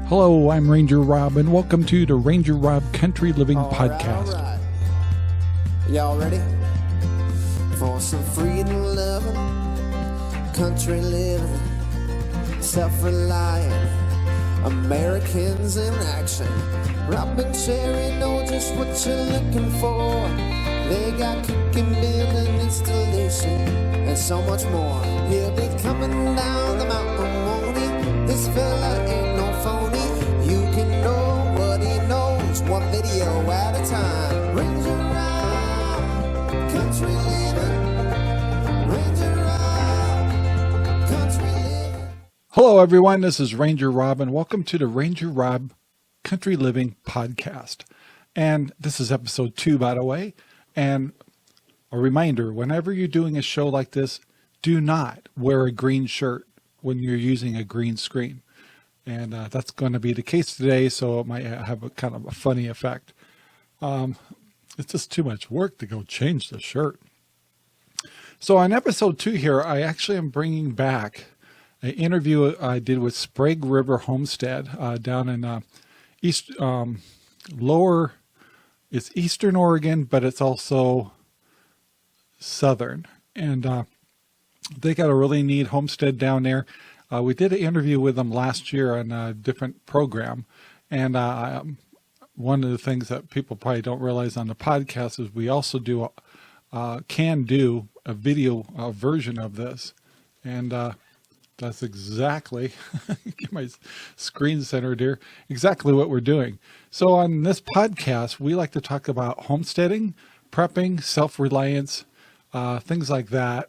Hello, I'm Ranger Rob, and welcome to the Ranger Rob Country Living Podcast. All right. Y'all ready for some freedom loving, country living, self-reliant Americans in action? Rob and Sherry know just what you're looking for. They got cooking, building, installation, and so much more. He'll be coming down the mountain, won't he? This fella ain't no phony. You can know what he knows, one video at a time. Ranger Rob, country living. Ranger Rob, country living. Hello, everyone. This is Ranger Rob, and welcome to the Ranger Rob Country Living Podcast. And this is episode 2, by the way. And a reminder, whenever you're doing a show like this, do not wear a green shirt when you're using a green screen. And that's going to be the case today, so it might have a kind of a funny effect. It's just too much work to go change the shirt. So on episode 2 here, I actually am bringing back an interview I did with Sprague River Homestead down in it's Eastern Oregon, but it's also Southern. And they got a really neat homestead down there. We did an interview with them last year on a different program. And one of the things that people probably don't realize on the podcast is we also can do a video version of this. And that's exactly, get my screen centered here, exactly what we're doing. So on this podcast, we like to talk about homesteading, prepping, self-reliance, things like that,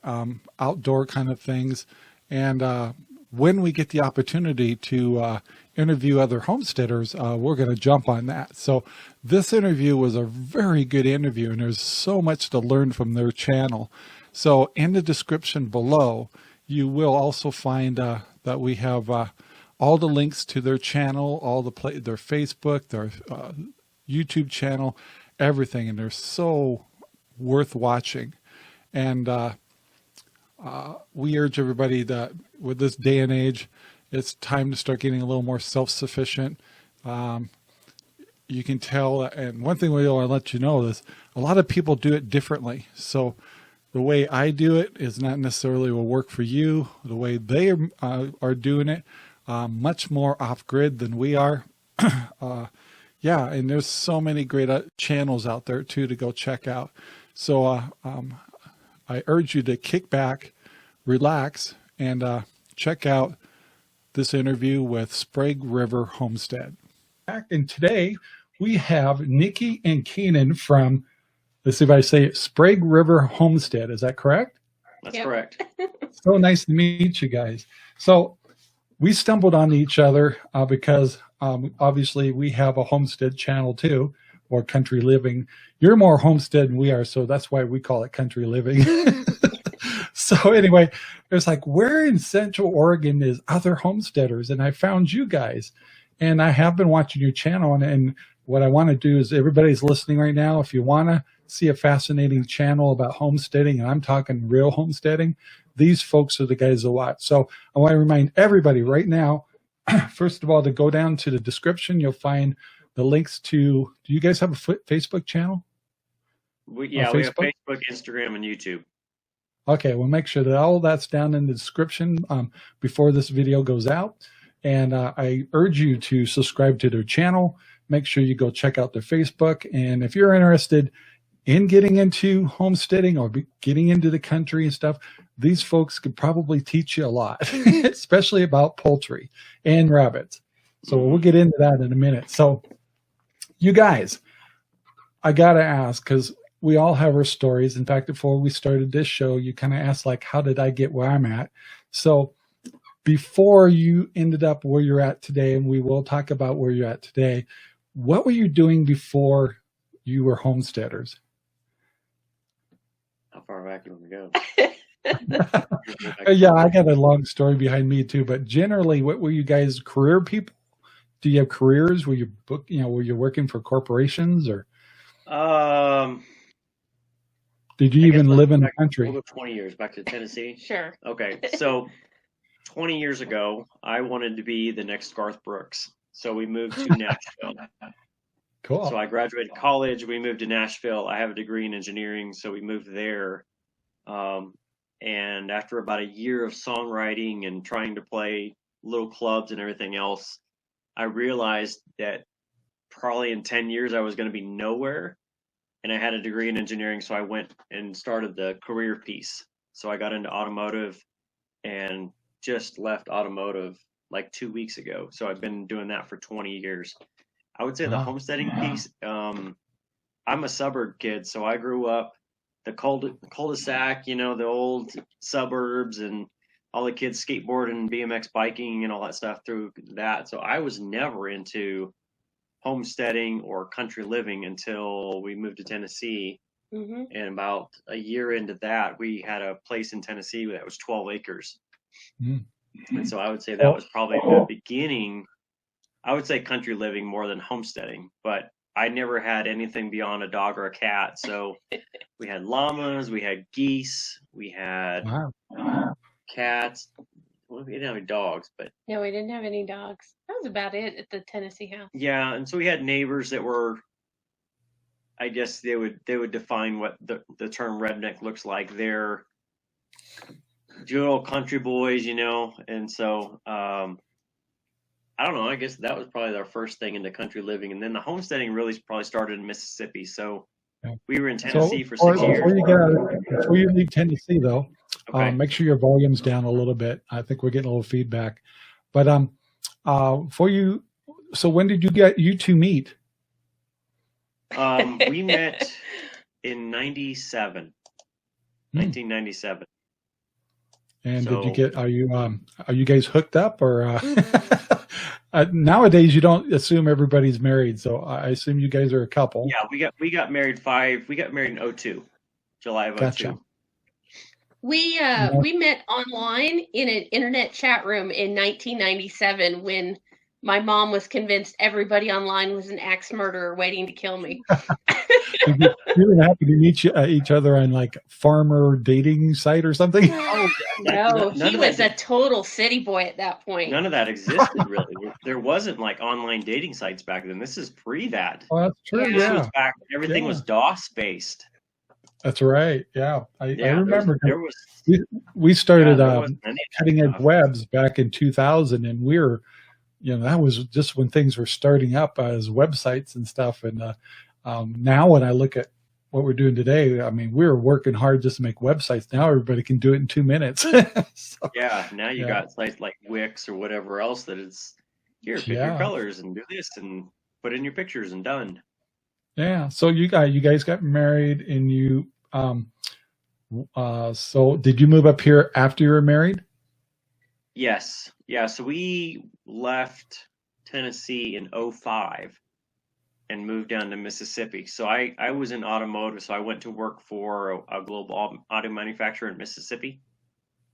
outdoor kind of things. And when we get the opportunity to interview other homesteaders, we're going to jump on that. So this interview was a very good interview, and there's so much to learn from their channel. So in the description below, you will also find that we have all the links to their channel, their Facebook, their YouTube channel, everything. And they're so worth watching. And we urge everybody that with this day and age, it's time to start getting a little more self-sufficient. You can tell, and one thing we want to let you know is a lot of people do it differently. So the way I do it is not necessarily will work for you. The way they are doing it, much more off-grid than we are. Yeah, and there's so many great channels out there too to go check out. So I urge you to kick back, relax, and check out this interview with Sprague River Homestead. And today we have Nikki and Canaan from, let's see if I say it, Sprague River Homestead. Is that correct? That's correct. So nice to meet you guys. So we stumbled on each other because obviously we have a homestead channel too, or country living. You're more homestead than we are, so that's why we call it country living. So anyway, it's like, where in Central Oregon is other homesteaders? And I found you guys. And I have been watching your channel. And what I want to do is, everybody's listening right now, if you want to see a fascinating channel about homesteading, and I'm talking real homesteading, these folks are the guys to watch. So I want to remind everybody right now, first of all, to go down to the description. You'll find the links to, do you guys have a Facebook channel? We have Facebook, Instagram, and YouTube. Okay, we'll make sure that all that's down in the description before this video goes out. And I urge you to subscribe to their channel. Make sure you go check out their Facebook. And if you're interested in getting into homesteading or getting into the country and stuff, these folks could probably teach you a lot, especially about poultry and rabbits. So we'll get into that in a minute. So you guys, I got to ask, because we all have our stories. In fact, before we started this show, you kind of asked, like, how did I get where I'm at? So before you ended up where you're at today, and we will talk about where you're at today, what were you doing before you were homesteaders? How far back do we go? Yeah, I got a long story behind me too, but generally, what were you guys, career people? Do you have careers? Were you were you working for corporations, or did you even live in the country? We'll go 20 years back to Tennessee. Sure. Okay, so 20 years ago, I wanted to be the next Garth Brooks. So we moved to Nashville. Cool. So I graduated college. We moved to Nashville. I have a degree in engineering, so we moved there. And after about a year of songwriting and trying to play little clubs and everything else, I realized that probably in 10 years I was going to be nowhere. And I had a degree in engineering, so I went and started the career piece. So I got into automotive and just left automotive like 2 weeks ago. So I've been doing that for 20 years. I would say the homesteading piece, I'm a suburb kid, so I grew up the cul-de-sac, you know, the old suburbs and all the kids skateboarding, BMX biking and all that stuff through that. So I was never into homesteading or country living until we moved to Tennessee. Mm-hmm. And about a year into that, we had a place in Tennessee that was 12 acres. Mm-hmm. And so I would say that was probably the beginning. I would say country living more than homesteading, but I never had anything beyond a dog or a cat. So we had llamas, we had geese, we had cats. Well, we didn't have any dogs, but no, we didn't have any dogs. That was about it at the Tennessee house. Yeah, and so we had neighbors that were, I guess they would define what the term redneck looks like. They're good old country boys, you know, and so I don't know. I guess that was probably our first thing into country living, and then the homesteading really probably started in Mississippi. So we were in Tennessee for 6 years. Before you leave Tennessee, though, make sure your volume's down a little bit. I think we're getting a little feedback. But for you, so when did you two meet? We met in 1997. And so, are you guys hooked up or? Nowadays, you don't assume everybody's married, so I assume you guys are a couple. Yeah, we got married We got married in 2002, July of 2002. Gotcha. We met online in an internet chat room in 1997 when my mom was convinced everybody online was an axe murderer waiting to kill me. You didn't happen to meet each other on like farmer dating site or something? Oh, no, he was a total city boy at that point. None of that existed really. There wasn't like online dating sites back then. This is pre that. Oh, that's true. This was back. Everything was DOS based. That's right. Yeah, I remember. We started cutting edge webs back in 2000, and we were, that was just when things were starting up as websites and stuff. And now when I look at what we're doing today, I mean, we're working hard just to make websites. Now everybody can do it in 2 minutes. So, now you got sites like Wix or whatever else that it's here, pick your colors and do this and put in your pictures and done. Yeah. So you guys got married, and you so did you move up here after you were married? Yes. Yeah. So we left Tennessee in 2005 and moved down to Mississippi. So I was in automotive, so I went to work for a global auto manufacturer in Mississippi.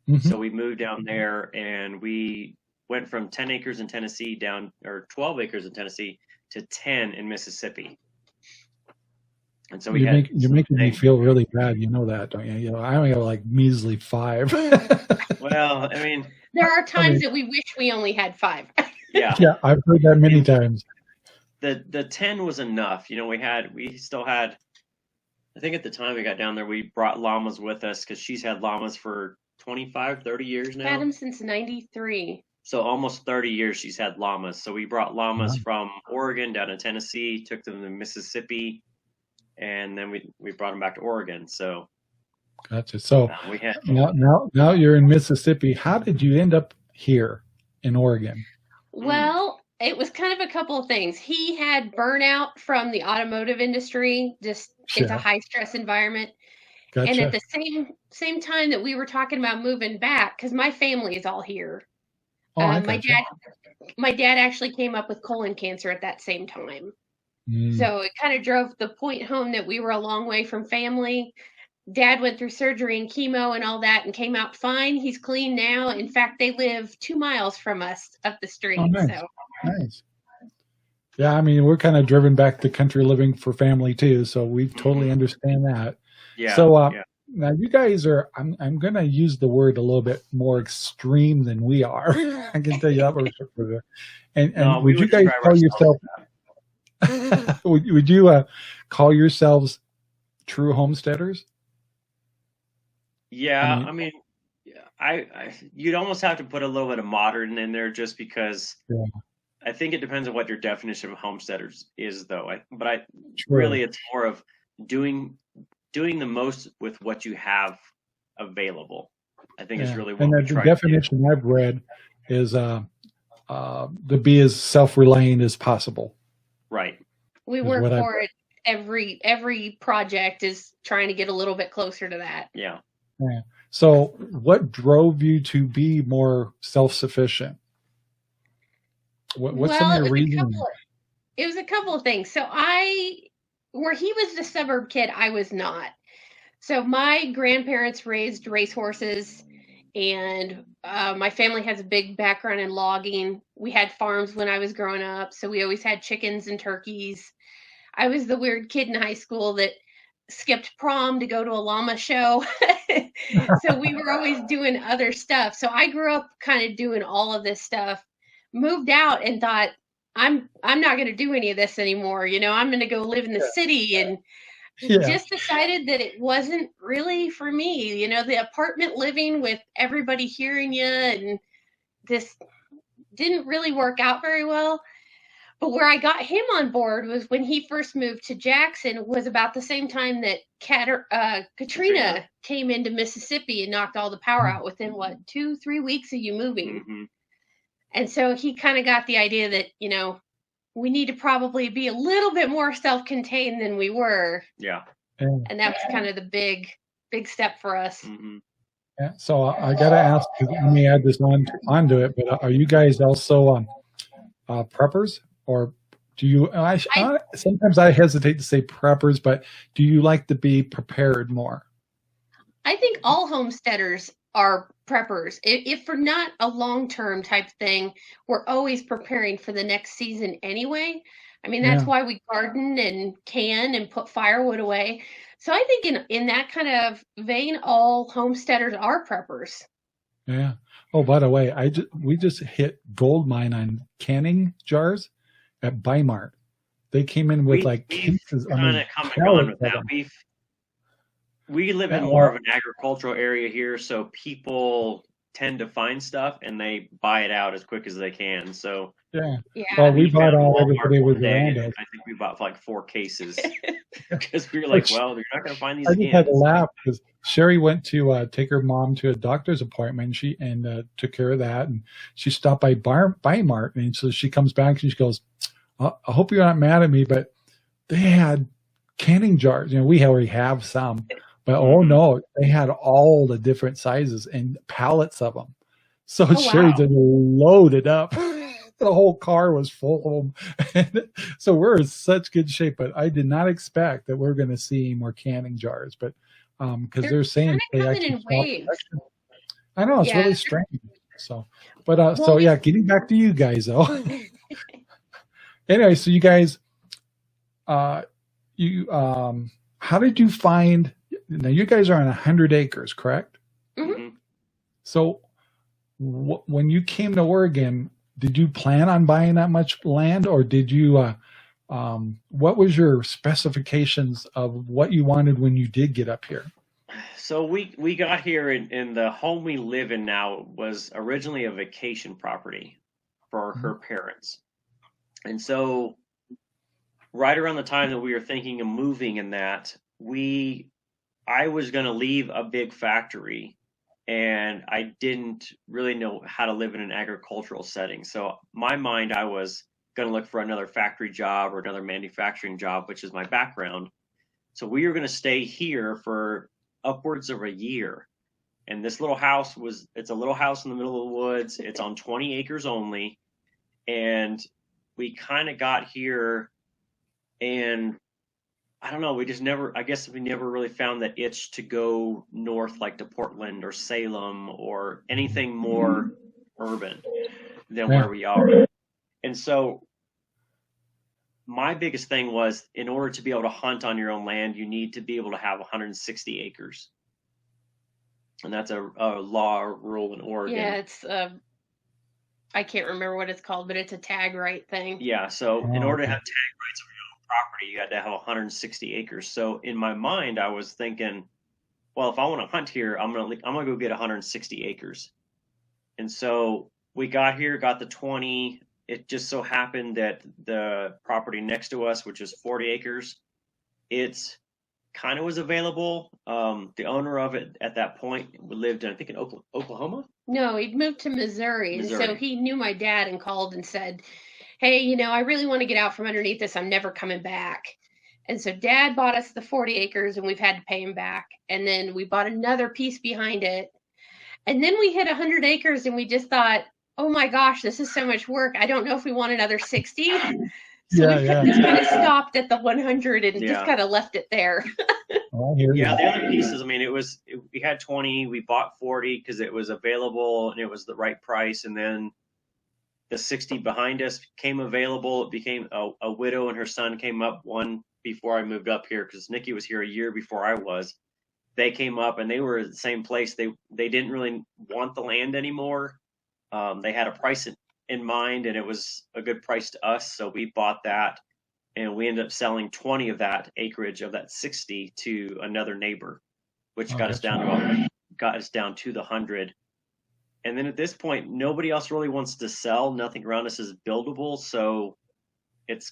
Mm-hmm. So we moved down there, and we went from 10 acres in Tennessee down, or 12 acres in Tennessee, to 10 in Mississippi. And so you're making me feel really bad. You know that, don't you? I only have like measly 5. Well, I mean, there are times that we wish we only had 5. Yeah, I've heard that many times. The 10 was enough. We still had, I think at the time we got down there, we brought llamas with us because she's had llamas for 25, 30 years now. Had them since 93. So almost 30 years she's had llamas. So we brought llamas from Oregon down to Tennessee, took them to Mississippi, and then we brought them back to Oregon. So gotcha. So now you're in Mississippi. How did you end up here in Oregon? Well, it was kind of a couple of things. He had burnout from the automotive industry. It's a high stress environment. Gotcha. And at the same time that we were talking about moving back, because my family is all here. My dad actually came up with colon cancer at that same time. So it kind of drove the point home that we were a long way from family. Dad went through surgery and chemo and all that and came out fine. He's clean now. In fact, they live 2 miles from us up the street. Oh, nice. So. Nice. Yeah, I mean, we're kind of driven back to country living for family too, so we totally understand that. Yeah. So now you guys are, I'm going to use the word a little bit more extreme than we are. I can tell you that. And No, would you guys call yourself, would you call yourselves true homesteaders? Yeah, I mean, you'd almost have to put a little bit of modern in there just because I think it depends on what your definition of homesteaders is, though. Really, it's more of doing the most with what you have available. I think is really what we try to do. And the definition I've read is to be as self-reliant as possible. Right. We work for it. Every project is trying to get a little bit closer to that. Yeah. So what drove you to be more self-sufficient? What's some of your reasons? It was a couple of things. So where he was the suburb kid, I was not. So my grandparents raised racehorses, and my family has a big background in logging. We had farms when I was growing up, so we always had chickens and turkeys. I was the weird kid in high school that skipped prom to go to a llama show. So we were always doing other stuff. So I grew up kind of doing all of this stuff, moved out and thought, I'm not going to do any of this anymore. I'm going to go live in the city, and just decided that it wasn't really for me. The apartment living with everybody hearing you, and this didn't really work out very well. But where I got him on board was when he first moved to Jackson, was about the same time that Katrina came into Mississippi and knocked all the power out within 2-3 weeks of you moving. Mm-hmm. And so he kind of got the idea that, we need to probably be a little bit more self-contained than we were. Yeah. And that was kind of the big step for us. Mm-hmm. Yeah. So I got to ask, let me add this onto it, but are you guys also preppers? Or do you, sometimes I hesitate to say preppers, but do you like to be prepared more? I think all homesteaders are preppers. If for not a long-term type thing, we're always preparing for the next season anyway. I mean, that's why we garden and can and put firewood away. So I think in that kind of vein, all homesteaders are preppers. Yeah. Oh, by the way, we just hit gold mine on canning jars at Bimart. They came in with cases. Kind of come and gone with that. We live in more of an agricultural area here, so people tend to find stuff and they buy it out as quick as they can. So well, we bought all everybody was around us. I think we bought like 4 cases because we were like, well, you're not going to find these. I just had to laugh because Sherry went to take her mom to a doctor's appointment. She took care of that, and she stopped by Bimart, and so she comes back and she goes, I hope you're not mad at me, but they had canning jars. We already have some. But oh no, they had all the different sizes and pallets of them. So Sherry just loaded up. The whole car was full of them. So we're in such good shape. But I did not expect that we're going to see more canning jars. But because they're saying they actually waves. I know it's really strange. So, but getting back to you guys though. Anyway, so you guys, how did you find? Now, you guys are on 100 acres, correct? Mm-hmm. So when you came to Oregon, did you plan on buying that much land, or did you, what was your specifications of what you wanted when you did get up here? So we got here, and the home we live in now was originally a vacation property for her parents. And so right around the time that we were thinking of moving in that, I was going to leave a big factory, and I didn't really know how to live in an agricultural setting. So my mind, I was going to look for another factory job or another manufacturing job, which is my background. So we were going to stay here for upwards of a year. And this little house it's a little house in the middle of the woods. It's on 20 acres only. And we kind of got here, and I don't know, I guess we never really found that itch to go north, like to Portland or Salem or anything more urban than where we are. And so my biggest thing was, in order to be able to hunt on your own land, you need to be able to have 160 acres. and that's a law or rule in Oregon. Yeah, it's I can't remember what it's called, but it's a tag right thing. Yeah, so in order to have tag rights on your own property, you had to have 160 acres. So in my mind, I was thinking, well, if I want to hunt here, I'm gonna go get 160 acres. And so we got here, got the 20. It just so happened that the property next to us, which is 40 acres, it's kind of was available. The owner of it at that point lived, I think, in Oklahoma. No, he'd moved to Missouri. And so he knew my dad and called and said, hey, you know, I really want to get out from underneath this. I'm never coming back. And so Dad bought us the 40 acres and we've had to pay him back. And then we bought another piece behind it. And then we hit 100 acres and we just thought, oh my gosh, this is so much work. I don't know if we want another 60. So we just kind of stopped at the 100 and just kind of left it there. The other pieces, I mean, we had 20, we bought 40 because it was available and it was the right price. And then the 60 behind us came available. It became a widow and her son came up one before I moved up here because Nikki was here a year before I was. They came up and they were at the same place. They didn't really want the land anymore. They had a price in mind and it was a good price to us. So we bought that and we ended up selling 20 of that acreage of that 60 to another neighbor, which got us down to the 100. And then at this point, nobody else really wants to sell. Nothing around us is buildable. So it's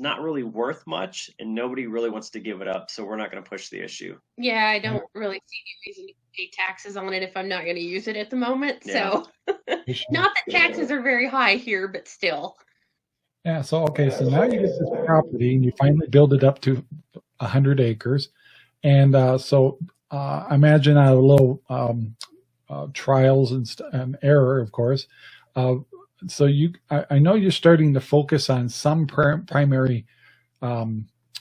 not really worth much and nobody really wants to give it up. So we're not going to push the issue. Yeah, I don't really see any reason to pay taxes on it if I'm not going to use it at the moment. Yeah. So not that taxes are very high here, but still. Yeah. So, okay. So now you get this property and you finally build it up to 100 acres. And I imagine a little trials and error, of course. So I know you're starting to focus on some primary,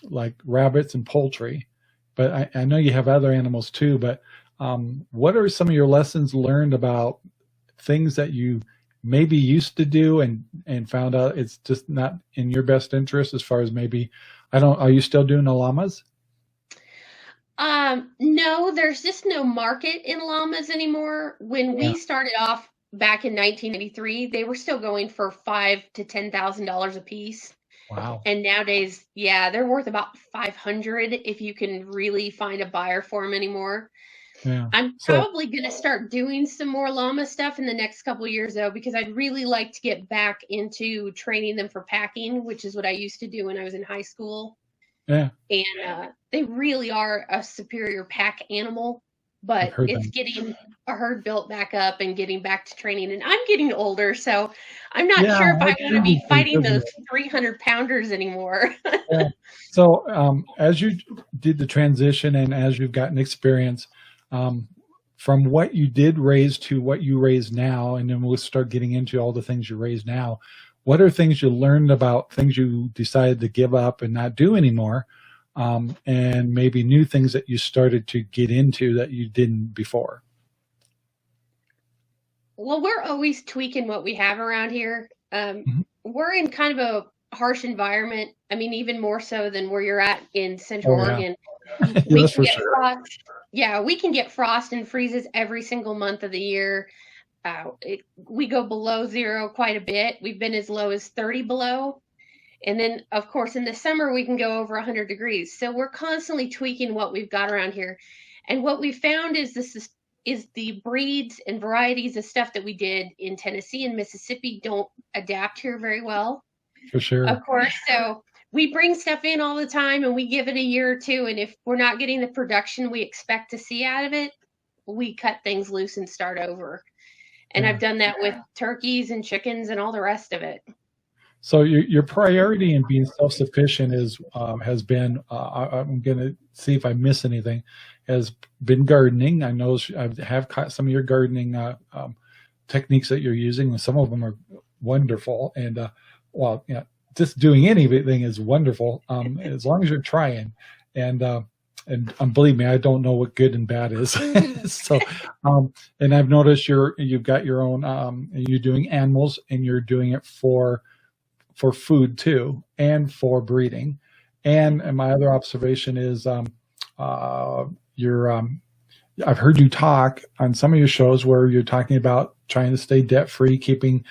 like rabbits and poultry, but I know you have other animals too. But what are some of your lessons learned about things that you maybe used to do and found out it's just not in your best interest as far as maybe, are you still doing the llamas? No, there's just no market in llamas anymore. When we started off back in 1983, they were still going for $5,000 to $10,000 a piece. Wow. And nowadays, they're worth about $500 if you can really find a buyer for them anymore. Yeah. I'm probably going to start doing some more llama stuff in the next couple of years, though, because I'd really like to get back into training them for packing, which is what I used to do when I was in high school. Yeah. And they really are a superior pack animal, but it's getting a herd built back up and getting back to training. And I'm getting older, so I'm not sure if I want to be fighting those 300-pounders anymore. Yeah. So as you did the transition and as you've gotten experience, from what you did raise to what you raise now, and then we'll start getting into all the things you raise now, what are things you learned about things you decided to give up and not do anymore, and maybe new things that you started to get into that you didn't before? Well, we're always tweaking what we have around here. We're in kind of a harsh environment. I mean, even more so than where you're at in Central Oregon. We can get frost. Yeah, we can get frost and freezes every single month of the year. We go below zero quite a bit. We've been as low as 30 below. And then, of course, in the summer, we can go over 100 degrees. So we're constantly tweaking what we've got around here. And what we found is the breeds and varieties of stuff that we did in Tennessee and Mississippi don't adapt here very well. For sure. Of course. So we bring stuff in all the time and we give it a year or two. And if we're not getting the production we expect to see out of it, we cut things loose and start over. And I've done that with turkeys and chickens and all the rest of it. So your priority in being self-sufficient has been, I'm going to see if I miss anything, has been gardening. I know I have caught some of your gardening techniques that you're using, and some of them are wonderful. And just doing anything is wonderful as long as you're trying. And believe me, I don't know what good and bad is. So, and I've noticed you've got your own, you're doing animals and you're doing it for food too, and for breeding. And my other observation is, I've heard you talk on some of your shows where you're talking about trying to stay debt free, keeping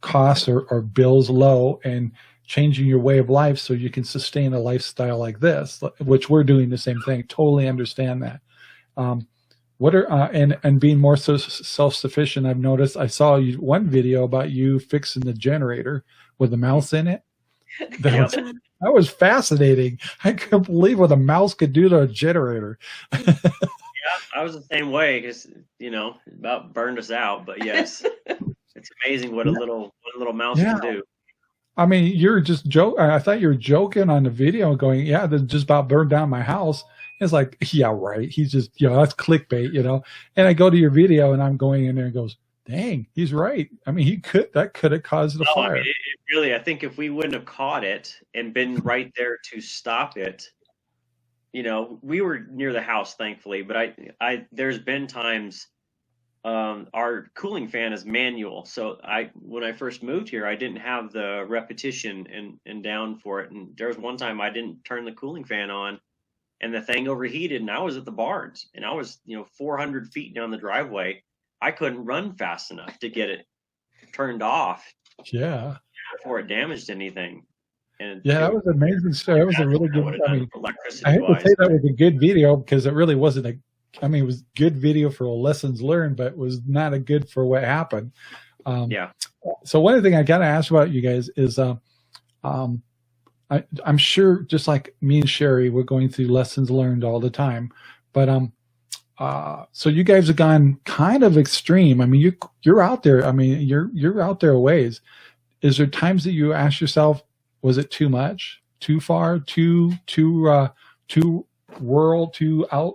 costs or bills low, and changing your way of life so you can sustain a lifestyle like this, which we're doing the same thing. Totally understand that. What are and being more so self-sufficient. I've noticed. I saw one video about you fixing the generator with a mouse in it. That was fascinating. I couldn't believe what a mouse could do to a generator. Yeah, I was the same way because about burned us out. But yes, it's amazing what a little mouse can do. I mean, you're just joking. I thought you were joking on the video, going, "Yeah, that just about burned down my house." It's like, yeah, right. He's just, that's clickbait, And I go to your video and I'm going in there and goes, dang, he's right. I mean, that could have caused the fire. I mean, really, I think if we wouldn't have caught it and been right there to stop it, we were near the house, thankfully, but there's been times, our cooling fan is manual. So when I first moved here, I didn't have the repetition and down for it. And there was one time I didn't turn the cooling fan on, and the thing overheated, and I was at the barns, and I was, 400 feet down the driveway. I couldn't run fast enough to get it turned off. Yeah. Before it damaged anything. And that was amazing. So that was a really good. I mean, I have to say that was a good video because it really wasn't it was good video for lessons learned, but it was not a good for what happened. So one thing I got to ask about you guys is, I'm sure just like me and Sherry, we're going through lessons learned all the time, but so you guys have gone kind of extreme. I mean, you're out there. I mean, you're out there a ways. Is there times that you ask yourself, was it too much, too far, too rural, too out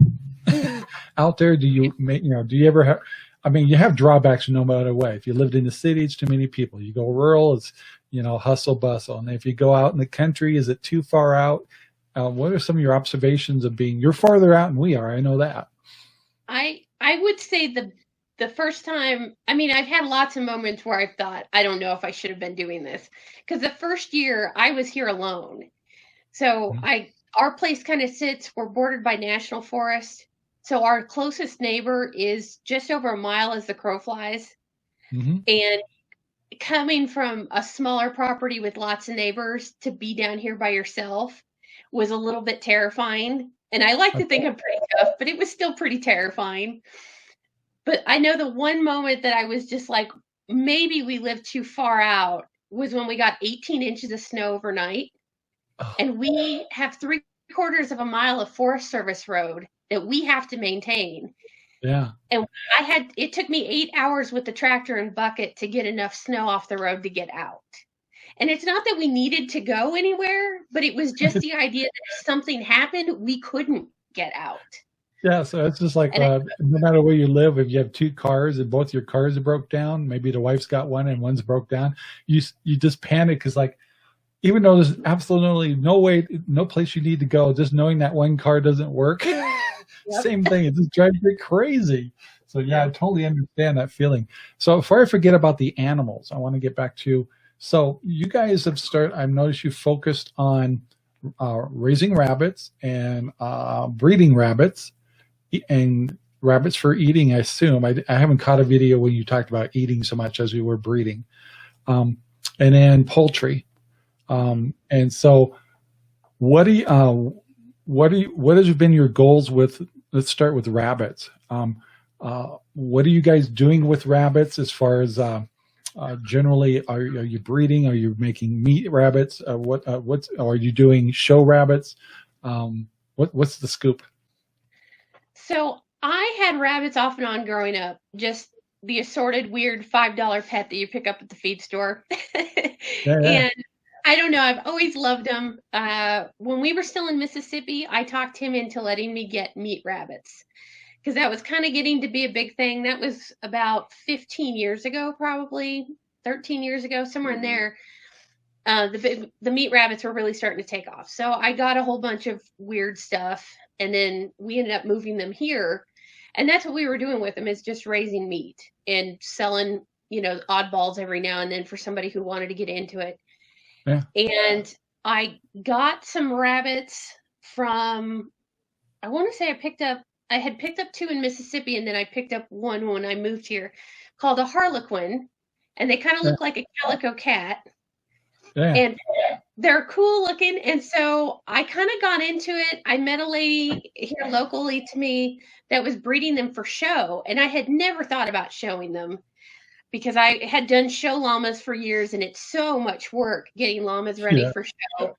there? Do you do you ever have? I mean, you have drawbacks no matter what. If you lived in the city, it's too many people. You go rural, it's hustle bustle. And if you go out in the country, is it too far out? What are some of your observations of you're farther out than we are? I know that. I would say the first time, I mean, I've had lots of moments where I've thought, I don't know if I should have been doing this. Because the first year I was here alone. So our place kind of we're bordered by national forest. So our closest neighbor is just over a mile as the crow flies. Mm-hmm. And coming from a smaller property with lots of neighbors to be down here by yourself was a little bit terrifying. And I like to think I'm pretty tough, but it was still pretty terrifying. But I know the one moment that I was just like, maybe we lived too far out was when we got 18 inches of snow overnight. Oh. And we have 3/4 of a mile of Forest Service road that we have to maintain. Yeah. And it took me 8 hours with the tractor and bucket to get enough snow off the road to get out. And it's not that we needed to go anywhere, but it was just the idea that if something happened, we couldn't get out. Yeah, so it's just like no matter where you live, if you have 2 cars and both your cars are broke down, maybe the wife's got one and one's broke down, you just panic because even though there's absolutely no place you need to go, just knowing that one car doesn't work, same thing, it just drives me crazy. So yeah, I totally understand that feeling. So before I forget about the animals, I want to get back to, so you guys I've noticed you focused on raising rabbits and breeding rabbits and rabbits for eating, I assume. I haven't caught a video when you talked about eating so much as we were breeding. And then poultry. And so what has been your goals with, let's start with rabbits. What are you guys doing with rabbits as far as generally, are you breeding? Are you making meat rabbits? Are you doing show rabbits? What's the scoop? So I had rabbits off and on growing up, just the assorted weird $5 pet that you pick up at the feed store. Yeah. And I don't know, I've always loved them. When we were still in Mississippi, I talked him into letting me get meat rabbits because that was kind of getting to be a big thing. That was about 15 years ago, probably 13 years ago, somewhere in there. The meat rabbits were really starting to take off. So I got a whole bunch of weird stuff, and then we ended up moving them here. And that's what we were doing with them, is just raising meat and selling, oddballs every now and then for somebody who wanted to get into it. Yeah. And I got some rabbits from, I want to say I picked up I had picked up 2 in Mississippi, and then I picked up one when I moved here, called a Harlequin, and they kind of look like a calico cat. Yeah. And they're cool looking, and so I kind of got into it. I met a lady here locally to me that was breeding them for show, and I had never thought about showing them because I had done show llamas for years, and it's so much work getting llamas ready for show.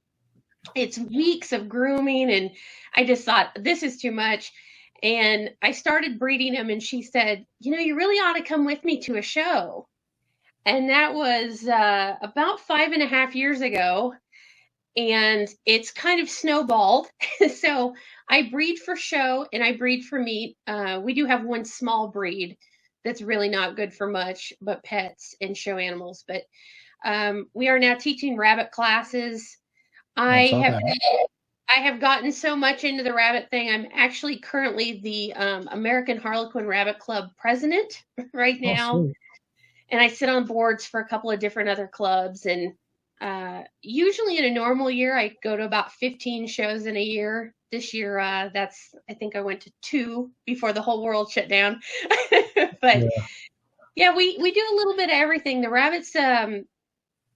It's weeks of grooming, and I just thought, this is too much. And I started breeding them, and she said, you really ought to come with me to a show. And that was about 5.5 years ago. And it's kind of snowballed. So I breed for show and I breed for meat. We do have one small breed that's really not good for much, but pets and show animals. But we are now teaching rabbit classes. I have gotten so much into the rabbit thing. I'm actually currently the American Harlequin Rabbit Club president right now. And I sit on boards for a couple of different other clubs. And usually in a normal year, I go to about 15 shows in a year. This year, I think I went to 2 before the whole world shut down. But yeah, we do a little bit of everything. The rabbits are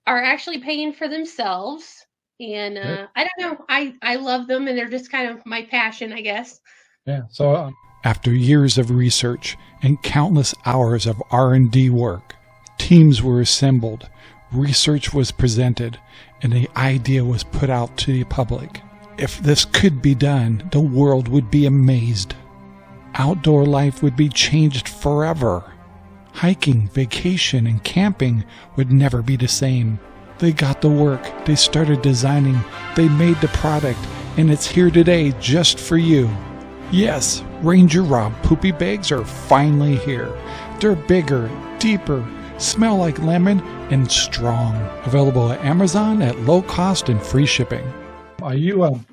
actually paying for themselves. And I don't know, I love them, and they're just kind of my passion, I guess. Yeah. So after years of research and countless hours of R&D work, teams were assembled, research was presented, and the idea was put out to the public. If this could be done, the world would be amazed. Outdoor life would be changed forever. Hiking, vacation, and camping would never be the same. They got the work, they started designing, they made the product, and it's here today just for you. Yes, RangerRob poopy bags are finally here. They're bigger, deeper, smell like lemon, and strong. Available at Amazon at low cost and free shipping. Are you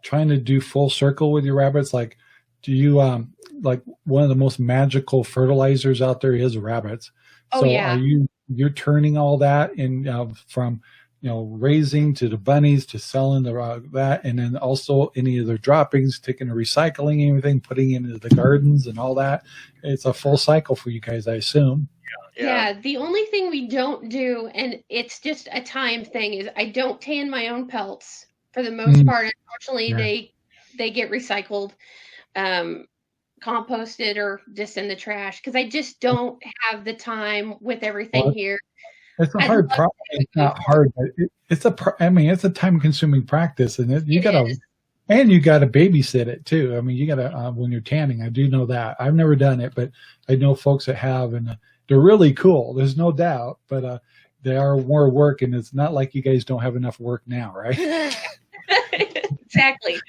trying to do full circle with your rabbits? Like, do you like one of the most magical fertilizers out there is rabbits? Oh, so yeah. You're turning all that in from raising to the bunnies to selling that, and then also any of their droppings, taking the recycling, everything, putting it into the gardens and all that. It's a full cycle for you guys, I assume. Yeah. The only thing we don't do, and it's just a time thing, is I don't tan my own pelts for the most part. Unfortunately, they get recycled, composted, or just in the trash, because I just don't have the time with everything here. It's a hard problem. It's not hard, but it's a time-consuming practice, and you gotta babysit it too. I mean, you gotta when you're tanning. I do know that. I've never done it, but I know folks that have, and they're really cool. There's no doubt, but they are more work, and it's not like you guys don't have enough work now, right? Exactly.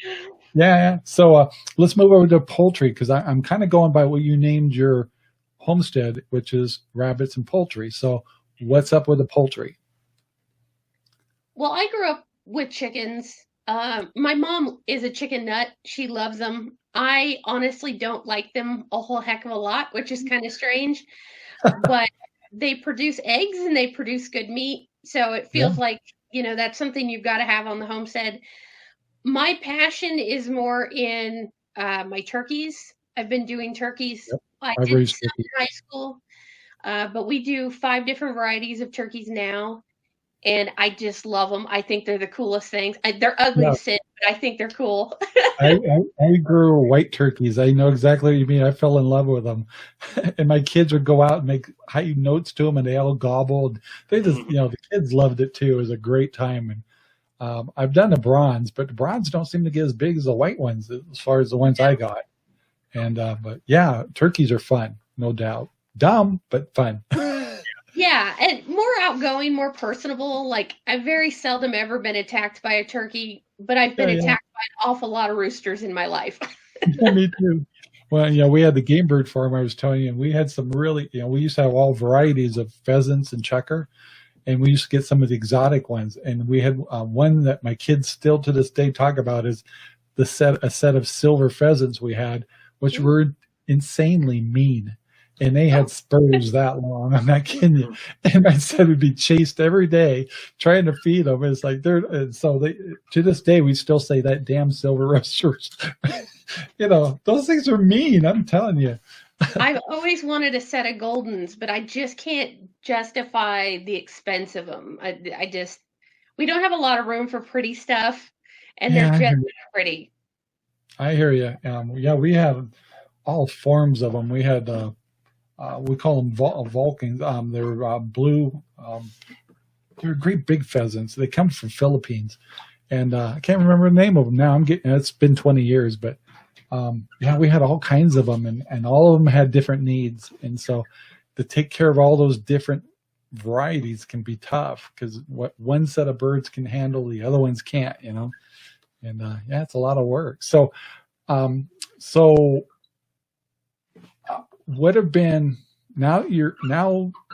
Yeah. So let's move over to poultry, because I'm kind of going by what you named your homestead, which is rabbits and poultry. So what's up with the poultry? Well, I grew up with chickens. My mom is a chicken nut. She loves them. I honestly don't like them a whole heck of a lot, which is kind of strange. But they produce eggs and they produce good meat. So it feels like, that's something you've got to have on the homestead. My passion is more in my turkeys. I've been doing turkeys. Yep. I did some in high school, but we do 5 different varieties of turkeys now, and I just love them. I think they're the coolest things. They're ugly to sit, but I think they're cool. I grew white turkeys. I know exactly what you mean. I fell in love with them, and my kids would go out and make high notes to them, and they all gobbled. They just, the kids loved it too. It was a great time. And I've done the bronze, but the bronze don't seem to get as big as the white ones as far as the ones I got. And but yeah, turkeys are fun, no doubt. Dumb, but fun. Yeah, and more outgoing, more personable. Like, I've very seldom ever been attacked by a turkey, but I've been attacked by an awful lot of roosters in my life. Yeah, me too. Well, we had the game bird farm I was telling you, and we had some really, we used to have all varieties of pheasants and checker. And we used to get some of the exotic ones. And we had one that my kids still to this day talk about is a set of silver pheasants we had, which were insanely mean. And they had spurs that long. I'm not kidding you. And my son would be chased every day trying to feed them. It's like to this day, we still say that damn silver roosters. You know, those things are mean. I'm telling you. I've always wanted a set of Goldens, but I just can't justify the expense of them. We don't have a lot of room for pretty stuff, and they're just pretty. I hear you. Yeah, we have all forms of them. We had, we call them Vulcans. They're blue. They're great big pheasants. They come from Philippines, and I can't remember the name of them now. It's been 20 years, but yeah, we had all kinds of them, and all of them had different needs. And so to take care of all those different varieties can be tough, because what one set of birds can handle, the other ones can't, you know. And yeah, it's a lot of work. So, what have been now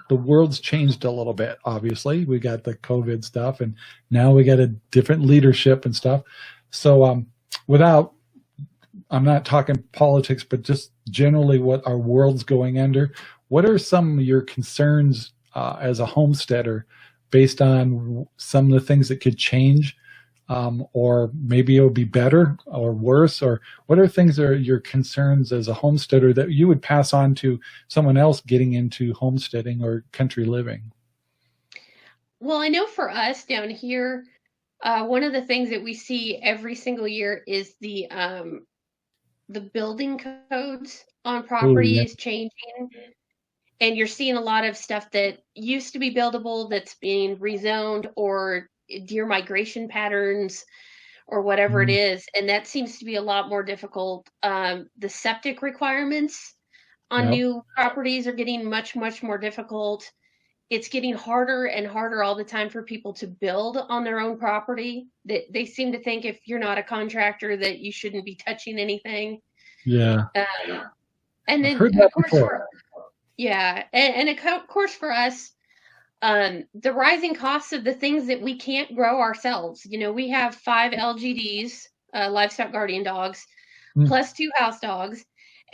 the world's changed a little bit. Obviously, we got the COVID stuff, and now we got a different leadership and stuff. So, I'm not talking politics, but just generally what our world's going under. What are some of your concerns as a homesteader, based on some of the things that could change, or maybe it'll be better or worse? Or what are things that are your concerns as a homesteader that you would pass on to someone else getting into homesteading or country living? Well, I know for us down here, one of the things that we see every single year is the building codes on property is changing, and you're seeing a lot of stuff that used to be buildable that's being rezoned, or deer migration patterns, or whatever it is, and that seems to be a lot more difficult. The septic requirements on new properties are getting much more difficult. It's getting harder and harder all the time for people to build on their own property. They seem to think if you're not a contractor that you shouldn't be touching anything. Yeah. And then, of course, of course for us, the rising costs of the things that we can't grow ourselves. You know, we have 5 LGDs, livestock guardian dogs, plus 2 house dogs.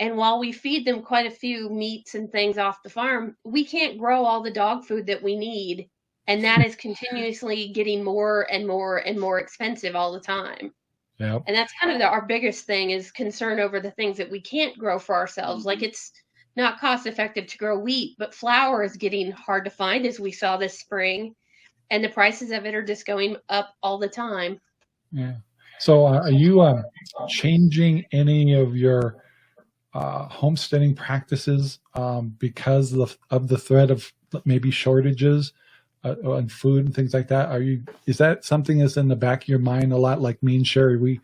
And while we feed them quite a few meats and things off the farm, we can't grow all the dog food that we need. And that is continuously getting more and more and more expensive all the time. Yep. And that's kind of our biggest thing, is concern over the things that we can't grow for ourselves. Like, it's not cost effective to grow wheat, but flour is getting hard to find, as we saw this spring. And the prices of it are just going up all the time. Yeah. So are you changing any of your homesteading practices because of the threat of maybe shortages on food and things like that? Is that something that's in the back of your mind a lot? Like me and Sherry,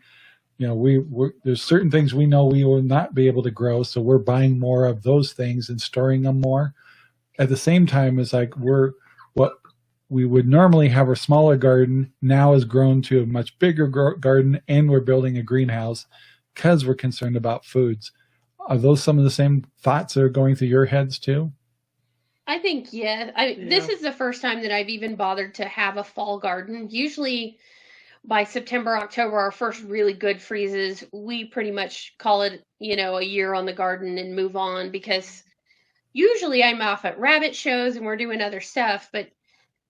there's certain things we know we will not be able to grow, so we're buying more of those things and storing them more. At the same time, it's like what we would normally have a smaller garden now has grown to a much bigger garden, and we're building a greenhouse because we're concerned about foods. Are those some of the same thoughts that are going through your heads too? I think, yeah. This is the first time that I've even bothered to have a fall garden. Usually by September, October, our first really good freezes, we pretty much call it, a year on the garden and move on, because usually I'm off at rabbit shows and we're doing other stuff. But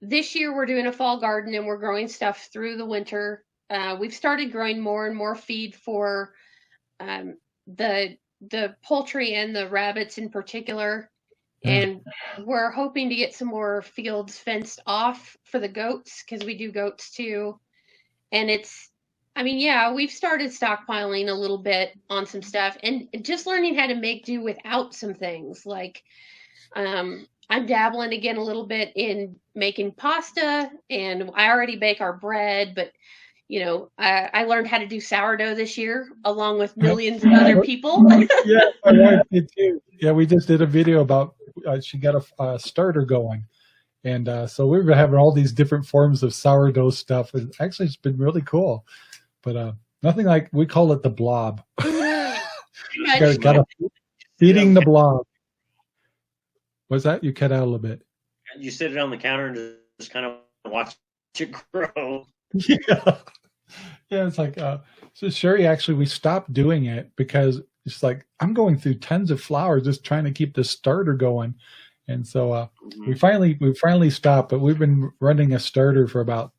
this year we're doing a fall garden and we're growing stuff through the winter. We've started growing more and more feed for the poultry and the rabbits in particular. And we're hoping to get some more fields fenced off for the goats, because we do goats too. And we've started stockpiling a little bit on some stuff, and just learning how to make do without some things. Like, I'm dabbling again a little bit in making pasta, and I already bake our bread, but I learned how to do sourdough this year, along with millions of other people. Yeah, my wife did too. Yeah, we just did a video about she got a starter going, and so we've been having all these different forms of sourdough stuff. And actually, it's been really cool. But nothing like, we call it the blob. got feeding the blob. What's that? You cut out a little bit. You sit it on the counter and just kind of watch it grow. Yeah. It's like, so Sherry, actually, we stopped doing it because it's like, I'm going through tons of flour just trying to keep the starter going. And so we finally stopped, but we've been running a starter for about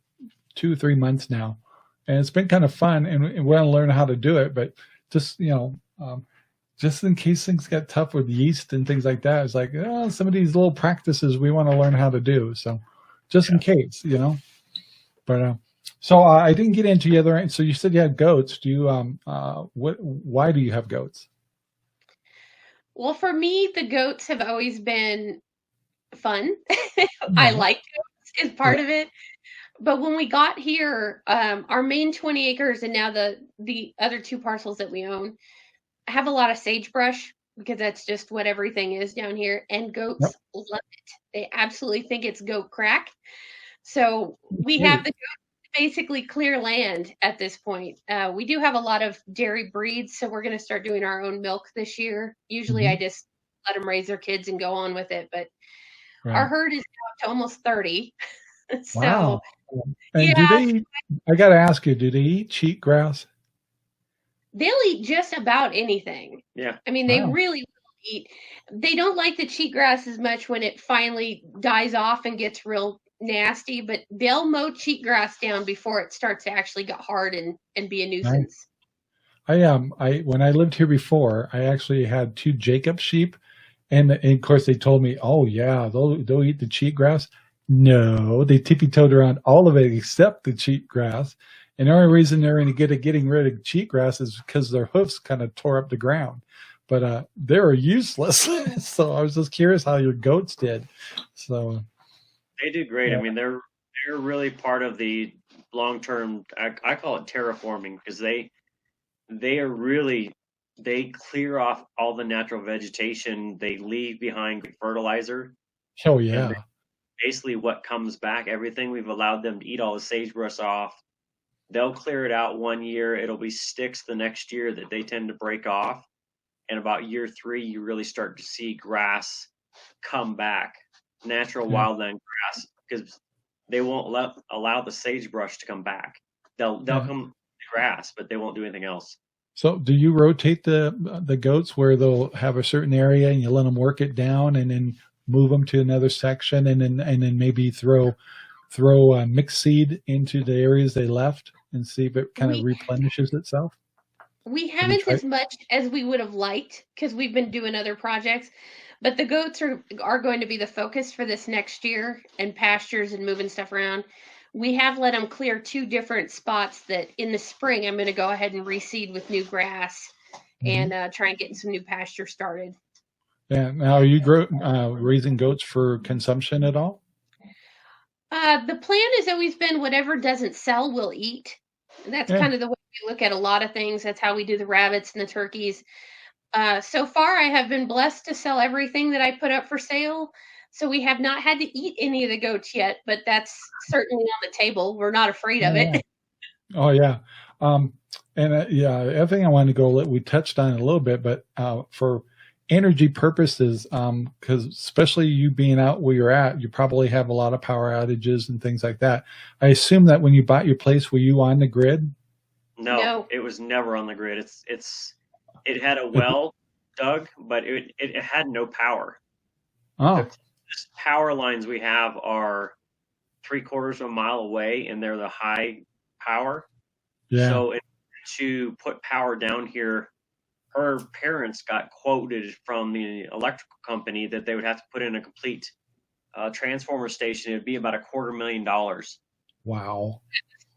2-3 months now. And it's been kind of fun, and we want to learn how to do it, but just, just in case things get tough with yeast and things like that. It's like, some of these little practices we want to learn how to do. So just in case, but, so I didn't get into the other end. So you said you had goats. Do you, why do you have goats? Well, for me, the goats have always been fun. I like goats is part of it. But when we got here, our main 20 acres and now the other 2 parcels that we own have a lot of sagebrush because that's just what everything is down here. And goats love it. They absolutely think it's goat crack. So we have the goats basically clear land at this point. We do have a lot of dairy breeds, so we're going to start doing our own milk this year. Usually I just let them raise their kids and go on with it. But our herd is now up to almost 30. So, wow. And do they, I got to ask you, do they eat cheatgrass? They'll eat just about anything. Yeah. I mean, they really will eat. They don't like the cheatgrass as much when it finally dies off and gets real nasty, but they'll mow cheatgrass down before it starts to actually get hard and be a nuisance. When I lived here before, I actually had 2 Jacob sheep, and of course they told me, oh yeah, they'll eat the cheatgrass. No, they tippy-toed around all of it except the cheatgrass. And the only reason they're any good at getting rid of cheatgrass is because their hoofs kind of tore up the ground. But they were useless. So I was just curious how your goats did. So they do great. I mean, they're really part of the long-term. I call it terraforming because they clear off all the natural vegetation. They leave behind fertilizer. Oh yeah. Basically, what comes back, everything we've allowed them to eat all the sagebrush off. They'll clear it out 1 year. It'll be sticks the next year that they tend to break off. And about year 3, you really start to see grass come back, natural wildland grass, because they won't allow the sagebrush to come back. They'll come to grass, but they won't do anything else. So do you rotate the goats where they'll have a certain area and you let them work it down and then move them to another section and then maybe throw mixed seed into the areas they left and see if it kind of replenishes itself? We haven't as much as we would have liked because we've been doing other projects, but the goats are going to be the focus for this next year, and pastures and moving stuff around. We have let them clear 2 different spots that in the spring I'm going to go ahead and reseed with new grass and try and get some new pasture started. Yeah. Now, are you raising goats for consumption at all? The plan has always been whatever doesn't sell, we'll eat. And that's kind of the way we look at a lot of things. That's how we do the rabbits and the turkeys. So far, I have been blessed to sell everything that I put up for sale. So we have not had to eat any of the goats yet, but that's certainly on the table. We're not afraid of it. Oh, yeah. The other thing I wanted to we touched on it a little bit, but for energy purposes, because especially you being out where you're at, you probably have a lot of power outages and things like that. I assume that when you bought your place, were you on the grid? No, it was never on the grid. It had a well dug, but it had no power. Oh. The closest power lines we have are 3/4 of a mile away, and they're the high power. Yeah. So to put power down here, her parents got quoted from the electrical company that they would have to put in a complete transformer station. It'd be about $250,000. Wow.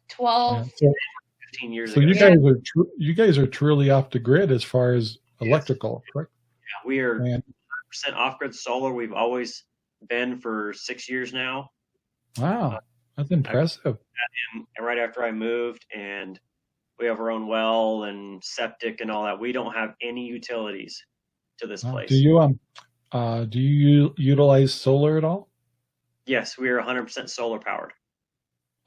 15 years ago. So you guys are truly off the grid as far as electrical, correct? Yeah, we are 100% off-grid solar. We've always been for 6 years now. Wow, that's impressive. Right after I moved, and we have our own well and septic and all that. We don't have any utilities to this place. Do you utilize solar at all? Yes, we are 100% solar powered.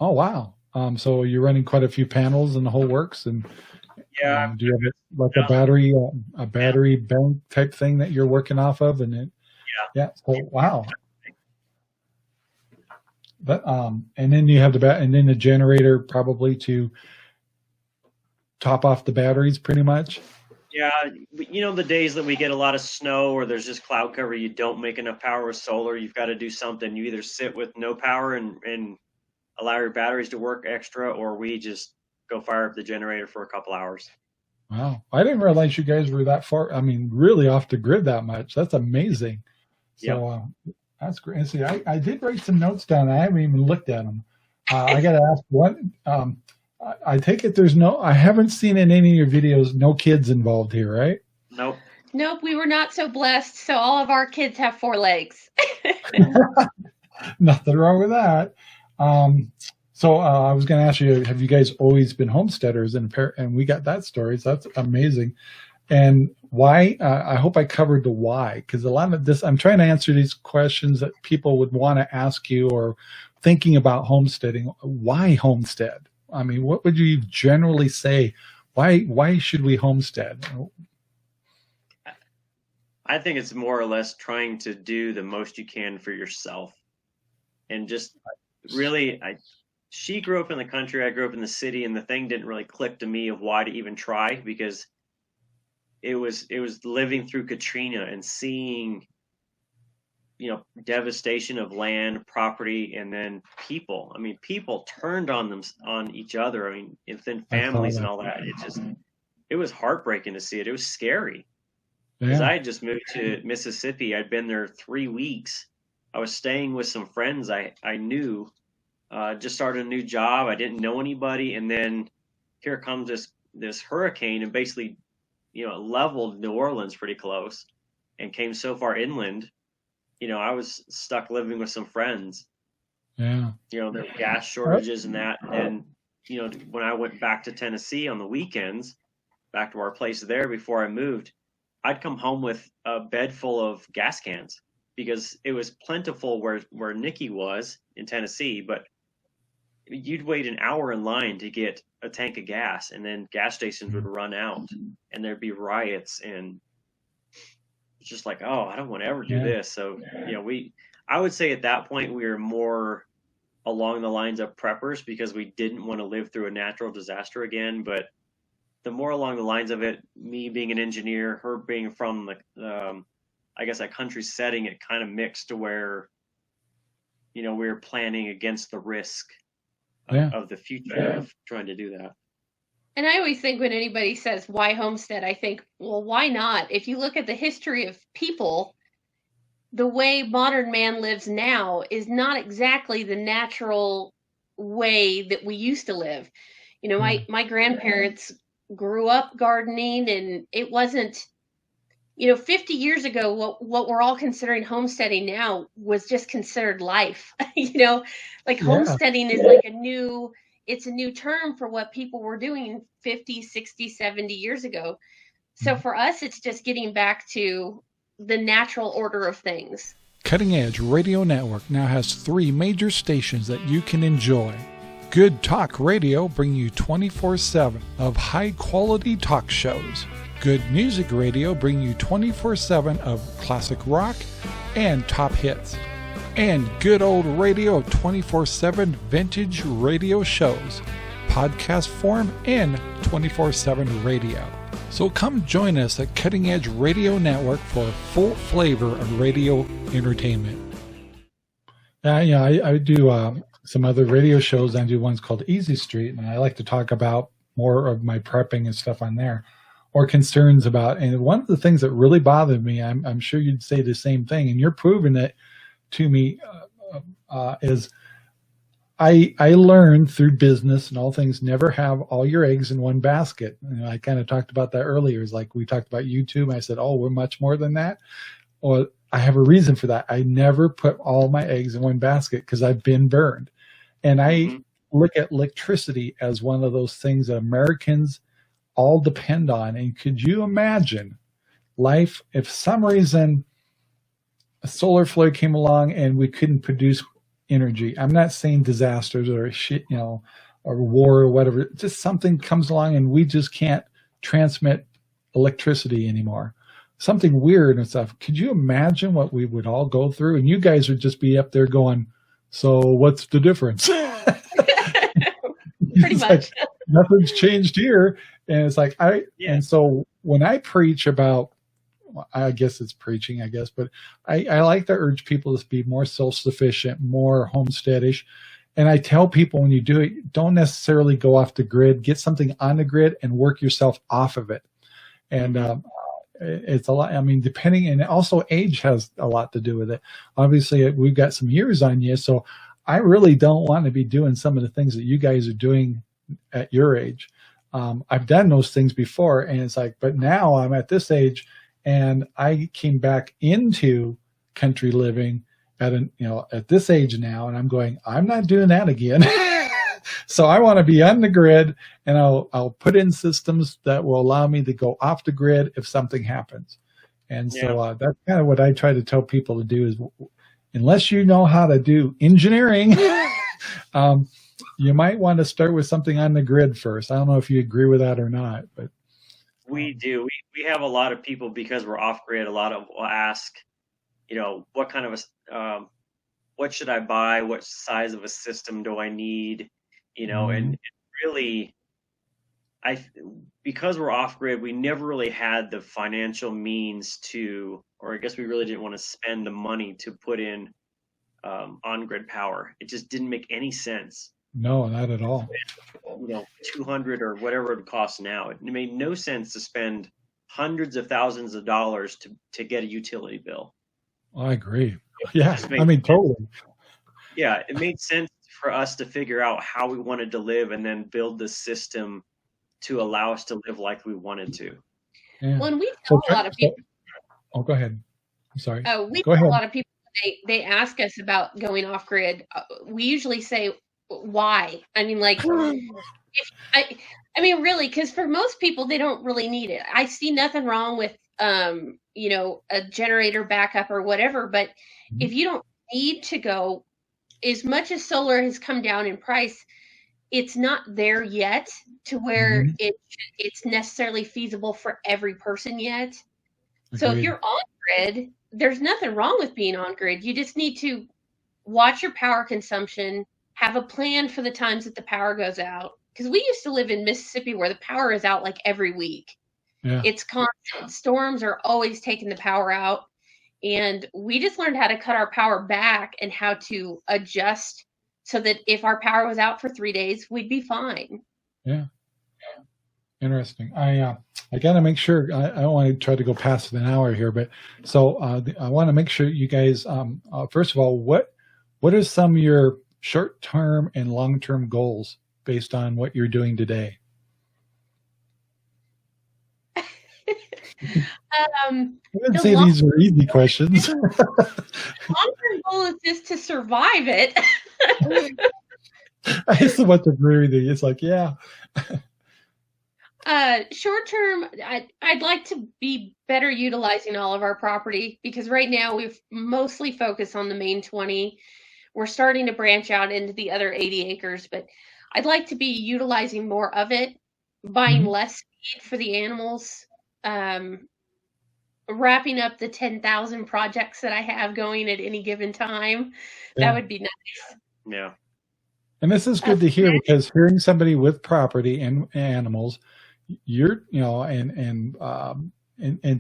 Oh wow! So you're running quite a few panels and the whole works, and do you have a battery bank type thing that you're working off of? And so wow. But and then you have the generator probably to top off the batteries pretty much. Yeah, the days that we get a lot of snow or there's just cloud cover, you don't make enough power with solar. You've got to do something. You either sit with no power and allow your batteries to work extra, or we just go fire up the generator for a couple hours. Wow. I didn't realize you guys were that far. I mean, really off the grid that much. That's amazing. So that's great. And see, I did write some notes down. I haven't even looked at them. I got to ask what, I take it I haven't seen in any of your videos, no kids involved here, right? Nope. Nope, we were not so blessed. So all of our kids have 4 legs. Nothing wrong with that. So I was going to ask you, have you guys always been homesteaders? And we got that story. So that's amazing. And why? I hope I covered the why, because a lot of this, I'm trying to answer these questions that people would want to ask you or thinking about homesteading. Why homestead? I mean, what would you generally say? Why should we homestead? I think it's more or less trying to do the most you can for yourself. And just really, she grew up in the country, I grew up in the city, and the thing didn't really click to me of why to even try, because it was living through Katrina and seeing, devastation of land, property, and then people. I mean, people turned on each other. I mean, within families and all that. It was heartbreaking to see it. It was scary. Because I had just moved to Mississippi. I'd been there 3 weeks. I was staying with some friends I knew. Just started a new job. I didn't know anybody, and then here comes this hurricane and basically, leveled New Orleans pretty close, and came so far inland. I was stuck living with some friends. Yeah. There were gas shortages and that. And when I went back to Tennessee on the weekends, back to our place there before I moved, I'd come home with a bed full of gas cans because it was plentiful where Nikki was in Tennessee, but you'd wait an hour in line to get a tank of gas, and then gas stations would run out and there'd be riots, and it's just like, oh, I don't want to ever do this. So, I would say at that point we were more along the lines of preppers because we didn't want to live through a natural disaster again. But the more along the lines of it, me being an engineer, her being from I guess a country setting, it kind of mixed to where, we were planning against the risk of the future of trying to do that. And I always think when anybody says, why homestead, I think, well, why not? If you look at the history of people, the way modern man lives now is not exactly the natural way that we used to live. My grandparents grew up gardening, and it wasn't, 50 years ago, what we're all considering homesteading now was just considered life. Homesteading is like it's a new term for what people were doing 50, 60, 70 years ago. So for us, it's just getting back to the natural order of things. Cutting Edge Radio Network now has 3 major stations that you can enjoy. Good Talk Radio bring you 24/7 of high-quality talk shows. Good Music Radio bring you 24/7 of classic rock and top hits. And Good Old Radio 24/7 vintage radio shows, podcast form, and 24/7 radio. So come join us at Cutting Edge Radio Network for a full flavor of radio entertainment. I do some other radio shows. I do ones called Easy Street, and I like to talk about more of my prepping and stuff on there, or concerns about. And one of the things that really bothered me, I'm sure you'd say the same thing, and you're proving it to me, is I learned through business and all things, never have all your eggs in one basket. I kind of talked about that earlier. It's like we talked about YouTube. I said, oh, we're much more than that. Well, I have a reason for that. I never put all my eggs in one basket because I've been burned. And I look at electricity as one of those things that Americans all depend on. And could you imagine life if some reason a solar flare came along and we couldn't produce energy? I'm not saying disasters or shit, or war or whatever. Just something comes along and we just can't transmit electricity anymore. Something weird and stuff. Could you imagine what we would all go through? And you guys would just be up there going, so what's the difference? Pretty much. Like, nothing's changed here. And it's like, and so when I preach about, I guess it's preaching, but I like to urge people to be more self-sufficient, more homesteadish. And I tell people when you do it, don't necessarily go off the grid. Get something on the grid and work yourself off of it. And it's a lot. I mean, depending, and also age has a lot to do with it. Obviously, we've got some years on you, so I really don't want to be doing some of the things that you guys are doing at your age. I've done those things before, and it's like, but now I'm at this age, and I came back into country living at this age now, and I'm going, I'm not doing that again. So I want to be on the grid, and I'll put in systems that will allow me to go off the grid if something happens. And so that's kind of what I try to tell people to do is, unless you know how to do engineering, you might want to start with something on the grid first. I don't know if you agree with that or not, but we do. We have a lot of people, because we're off grid. A lot of will ask, what kind of what should I buy? What size of a system do I need? And really, because we're off grid, we never really had the financial means to, or I guess we really didn't want to spend the money to put in on grid power. It just didn't make any sense. No, not at all. 200 or whatever it costs now. It made no sense to spend hundreds of thousands of dollars to get a utility bill. I agree. Yeah, I mean, totally. Yeah, it made sense for us to figure out how we wanted to live and then build the system to allow us to live like we wanted to. Yeah. Well, and we tell a lot of people. Go ahead. I'm sorry. We tell a lot of people, they ask us about going off grid. We usually say, why? I mean, like, I mean, really, because for most people, they don't really need it. I see nothing wrong with, a generator backup or whatever. But if you don't need to go, as much as solar has come down in price, it's not there yet to where it's necessarily feasible for every person yet. Agreed. So if you're on grid, there's nothing wrong with being on grid. You just need to watch your power consumption, have a plan for the times that the power goes out. Because we used to live in Mississippi where the power is out like every week. Yeah. It's constant. Storms are always taking the power out. And we just learned how to cut our power back and how to adjust so that if our power was out for 3 days, we'd be fine. Yeah. Interesting. I got to make sure, I don't want to try to go past an hour here, but so I want to make sure you guys, first of all, what are some of your short-term and long-term goals based on what you're doing today? I didn't say these were easy questions. Long-term goal is just to survive it. I used to want to agree with you. It's like, yeah. Short term, I'd like to be better utilizing all of our property, because right now we've mostly focused on the main 20. We're starting to branch out into the other 80 acres, but I'd like to be utilizing more of it, buying less feed for the animals, wrapping up the 10,000 projects that I have going at any given time. Yeah. That would be nice. Yeah. And this is good to hear, because hearing somebody with property and animals, you're, and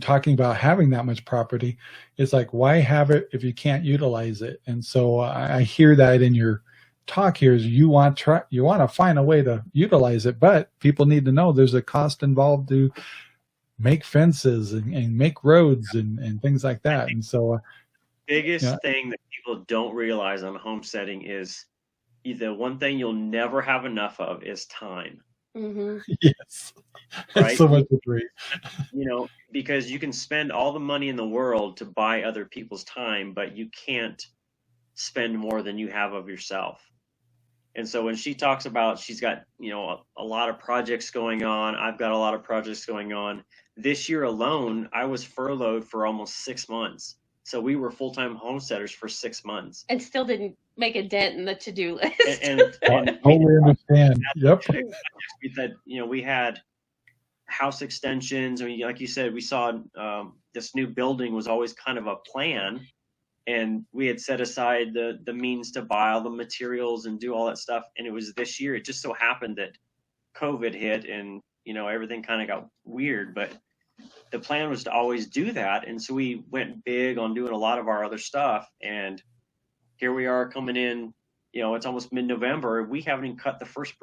talking about having that much property, it's like, why have it if you can't utilize it? And so I hear that in your talk here is you want to find a way to utilize it, but people need to know there's a cost involved to make fences and make roads and things like that. And so biggest thing that people don't realize on homesteading is the one thing you'll never have enough of is time. Yes. Right? So much agree. Because you can spend all the money in the world to buy other people's time, but you can't spend more than you have of yourself. And so when she talks about she's got, a lot of projects going on, I've got a lot of projects going on. This year alone, I was furloughed for almost 6 months. So we were full-time homesteaders for 6 months. And still didn't make a dent in the to-do list. And totally understand. Yep. We had house extensions. I mean, like you said, we saw this new building was always kind of a plan. And we had set aside the means to buy all the materials and do all that stuff. And it was this year. It just so happened that COVID hit and, everything kind of got weird. But the plan was to always do that. And so we went big on doing a lot of our other stuff. And here we are coming in, it's almost mid-November. We haven't even cut the first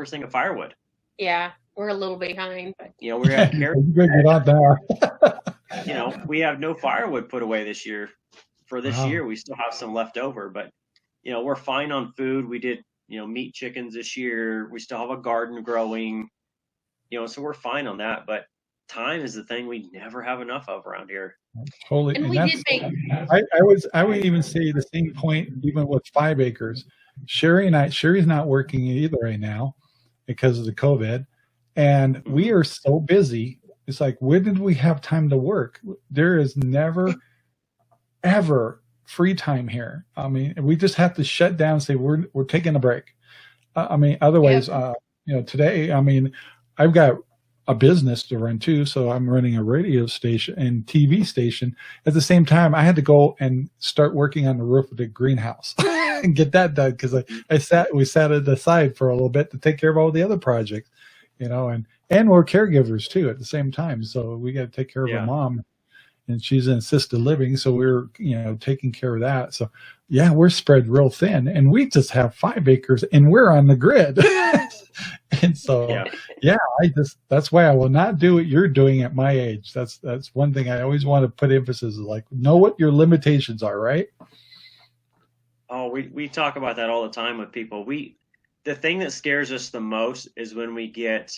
thing of firewood. Yeah, we're a little behind, but we're at we have no firewood put away this year. For this year, we still have some left over, but we're fine on food. We did meat chickens this year. We still have a garden growing, so we're fine on that. But time is the thing we never have enough of around here. Totally. And we did make. I would even say the same point, even with 5 acres. Sherry's not working either right now because of the COVID, and we are so busy. It's like, when did we have time to work? There is never, ever free time here. I mean, we just have to shut down and say we're taking a break. Otherwise, today, I've got a business to run too, so I'm running a radio station and TV station. At the same time, I had to go and start working on the roof of the greenhouse and get that done because we sat it aside for a little bit to take care of all the other projects, and we're caregivers too at the same time. So we got to take care of her mom, and she's in assisted living, so we're taking care of that. So yeah, we're spread real thin, and we just have 5 acres, and we're on the grid. And so that's why I will not do what you're doing at my age. That's one thing I always want to put emphasis is, like, know what your limitations are, right? Oh, we talk about that all the time with people. The thing that scares us the most is when we get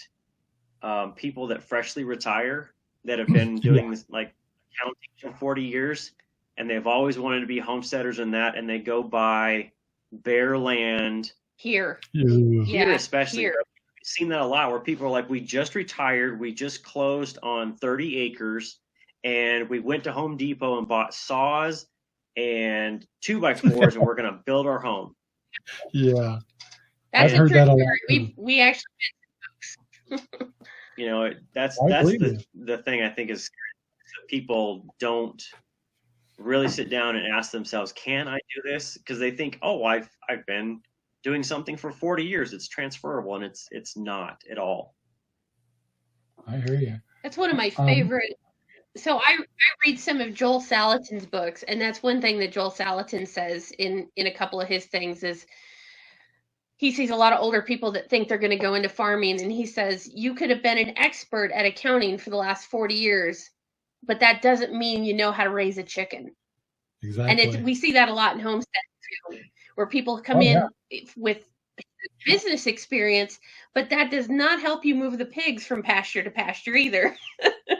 people that freshly retire that have been doing this, like, counting for 40 years, and they've always wanted to be homesteaders and they go buy bare land here especially. Here. We've seen that a lot where people are like, we just retired, we just closed on 30 acres, and we went to Home Depot and bought saws and 2x4s, and we're going to build our home. Yeah, that's I've heard that a lot. We actually that's the thing I think is people don't really sit down and ask themselves, can I do this? Because they think, I've been doing something for 40 years. It's transferable, and it's not at all. I hear you. That's one of my favorite. So I read some of Joel Salatin's books, and that's one thing that Joel Salatin says in a couple of his things is he sees a lot of older people that think they're going to go into farming, and he says, you could have been an expert at accounting for the last 40 years, but that doesn't mean you know how to raise a chicken. Exactly. And we see that a lot in Homestead too, where people come in with business experience, but that does not help you move the pigs from pasture to pasture either.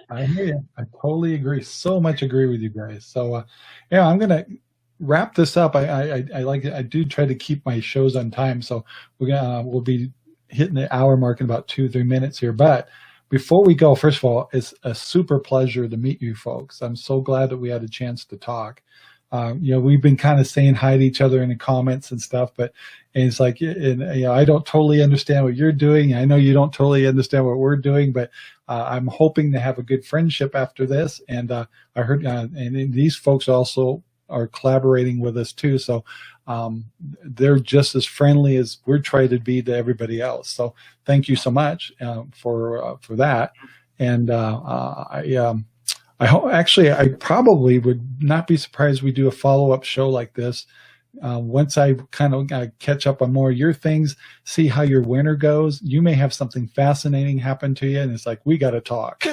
I hear you. I totally agree. So much agree with you guys. So, I'm going to wrap this up. I do try to keep my shows on time. So we'll be hitting the hour mark in about 2-3 minutes here. But before we go, first of all, it's a super pleasure to meet you folks. I'm so glad that we had a chance to talk. We've been kind of saying hi to each other in the comments and stuff, but it's like, I don't totally understand what you're doing. I know you don't totally understand what we're doing, but I'm hoping to have a good friendship after this. And I heard, and these folks also are collaborating with us too. So they're just as friendly as we're trying to be to everybody else. So thank you so much for that. And I probably would not be surprised we do a follow-up show like this. Once I kind of catch up on more of your things, see how your winter goes, you may have something fascinating happen to you, and it's like, we got to talk.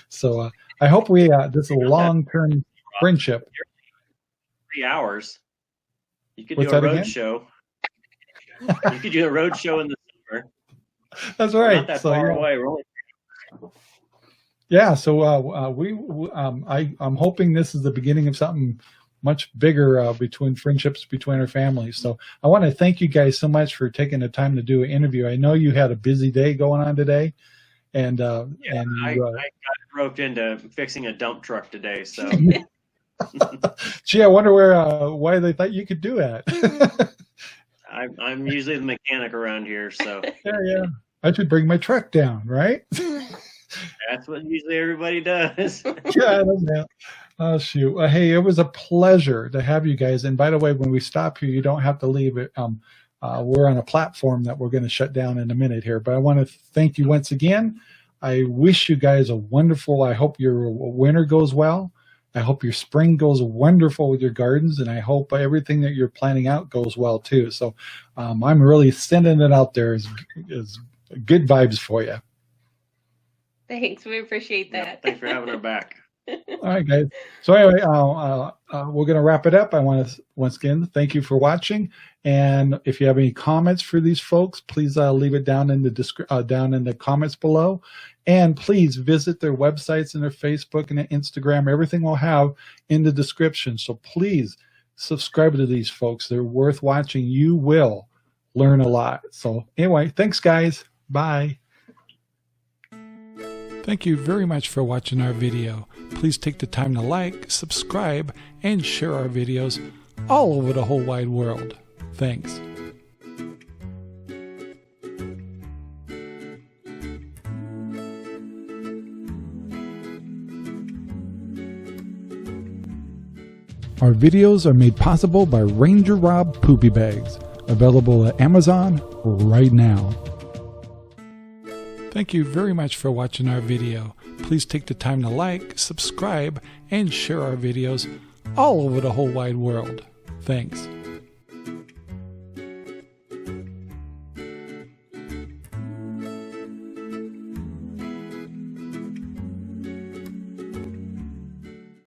So I hope this is a long-term friendship. 3 hours. You could do a road show. You could do a road show in the summer. That's right. We're not that far away. We're only. Yeah, so I'm hoping this is the beginning of something much bigger between friendships between our families. So I want to thank you guys so much for taking the time to do an interview. I know you had a busy day going on today, and I got roped into fixing a dump truck today. So, gee, I wonder why they thought you could do that. I'm usually the mechanic around here, so yeah. I should bring my truck down, right? That's what usually everybody does. Yeah, oh, shoot. Hey, it was a pleasure to have you guys. And by the way, when we stop here, you don't have to leave it. We're on a platform that we're going to shut down in a minute here. But I want to thank you once again. I wish you guys a wonderful, I hope your winter goes well. I hope your spring goes wonderful with your gardens, and I hope everything that you're planning out goes well too. So I'm really sending it out there as good vibes for you. Thanks. We appreciate that. Yeah, thanks for having her back. All right, guys. So anyway, we're going to wrap it up. I want to once again thank you for watching. And if you have any comments for these folks, please leave it down in the comments below. And please visit their websites and their Facebook and their Instagram. Everything we'll have in the description. So please subscribe to these folks. They're worth watching. You will learn a lot. So anyway, thanks, guys. Bye. Thank you very much for watching our video. Please take the time to like, subscribe, and share our videos all over the whole wide world. Thanks. Our videos are made possible by RangerRob Poopy Bags, available at Amazon right now. Thank you very much for watching our video. Please take the time to like, subscribe, and share our videos all over the whole wide world. Thanks.